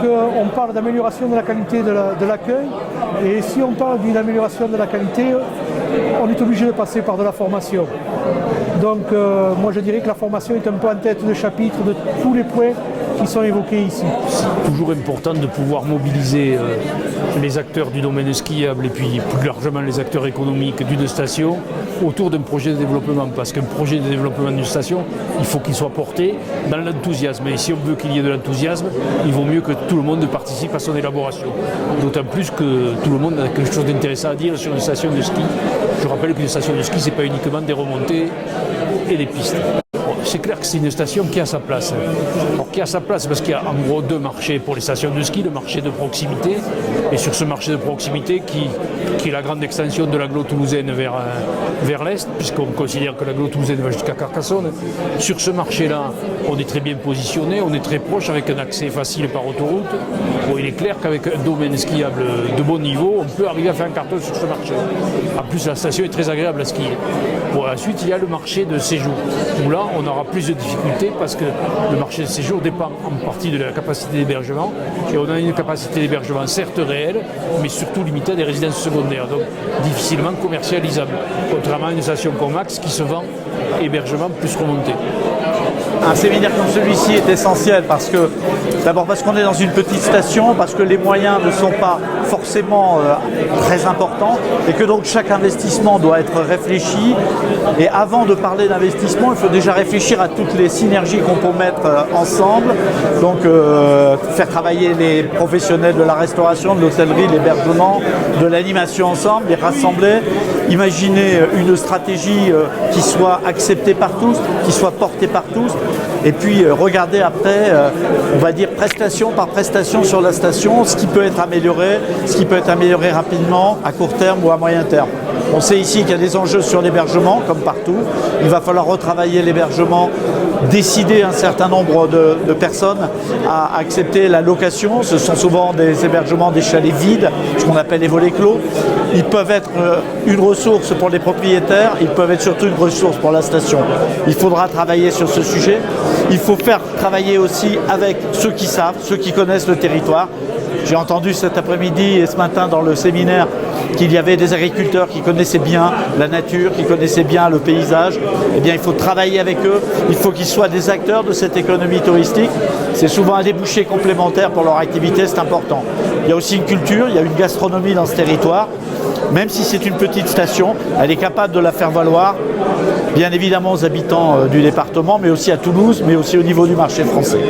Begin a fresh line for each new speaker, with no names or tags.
qu'on parle d'amélioration de la qualité de l'accueil. Et si on parle d'une amélioration de la qualité, on est obligé de passer par de la formation. Donc moi je dirais que la formation est un peu en tête de chapitre de tous les points qui sont évoqués ici.
C'est toujours important de pouvoir mobiliser les acteurs du domaine skiable et puis plus largement les acteurs économiques d'une station autour d'un projet de développement. Parce qu'un projet de développement d'une station, il faut qu'il soit porté dans l'enthousiasme. Et si on veut qu'il y ait de l'enthousiasme, il vaut mieux que tout le monde participe à son élaboration. D'autant plus que tout le monde a quelque chose d'intéressant à dire sur une station de ski. Je rappelle qu'une station de ski, ce n'est pas uniquement des remontées et des pistes. C'est clair que c'est une station qui a sa place. Alors, qui a sa place parce qu'il y a en gros deux marchés pour les stations de ski, le marché de proximité, et sur ce marché de proximité qui est la grande extension de l'agglo toulousaine vers l'est, puisqu'on considère que l'agglo toulousaine va jusqu'à Carcassonne. Sur ce marché-là, on est très bien positionné, on est très proche avec un accès facile par autoroute. Bon, il est clair qu'avec un domaine skiable de bon niveau, on peut arriver à faire un carton sur ce marché. En plus, la station est très agréable à skier. Bon, ensuite, il y a le marché de séjour, où là, on aura plus de difficultés parce que le marché de séjour dépend en partie de la capacité d'hébergement. Et on a une capacité d'hébergement certes réelle, mais surtout limitée à des résidences secondaires, donc difficilement commercialisable. Contrairement à une station Comax qui se vend hébergement plus remonté.
Un séminaire comme celui-ci est essentiel d'abord parce qu'on est dans une petite station, parce que les moyens ne sont pas forcément très importants et que donc chaque investissement doit être réfléchi. Et avant de parler d'investissement, il faut déjà réfléchir à toutes les synergies qu'on peut mettre ensemble. Donc faire travailler les professionnels de la restauration, de l'hôtellerie, de l'hébergement, de l'animation ensemble, les rassembler, imaginer une stratégie qui soit acceptée par tous, qui soit portée par tous. Et puis regarder après, on va dire prestation par prestation sur la station, ce qui peut être amélioré rapidement, à court terme ou à moyen terme. On sait ici qu'il y a des enjeux sur l'hébergement, comme partout. Il va falloir retravailler l'hébergement, décider un certain nombre de personnes à accepter la location. Ce sont souvent des hébergements, des chalets vides, ce qu'on appelle les volets clos. Ils peuvent être une ressource pour les propriétaires, ils peuvent être surtout une ressource pour la station. Il faudra travailler sur ce sujet. Il faut faire travailler aussi avec ceux qui savent, ceux qui connaissent le territoire. J'ai entendu cet après-midi et ce matin dans le séminaire qu'il y avait des agriculteurs qui connaissaient bien la nature, qui connaissaient bien le paysage. Eh bien, il faut travailler avec eux. Il faut qu'ils soient des acteurs de cette économie touristique. C'est souvent un débouché complémentaire pour leur activité, c'est important. Il y a aussi une culture, il y a une gastronomie dans ce territoire. Même si c'est une petite station, elle est capable de la faire valoir, bien évidemment aux habitants du département, mais aussi à Toulouse, mais aussi au niveau du marché français.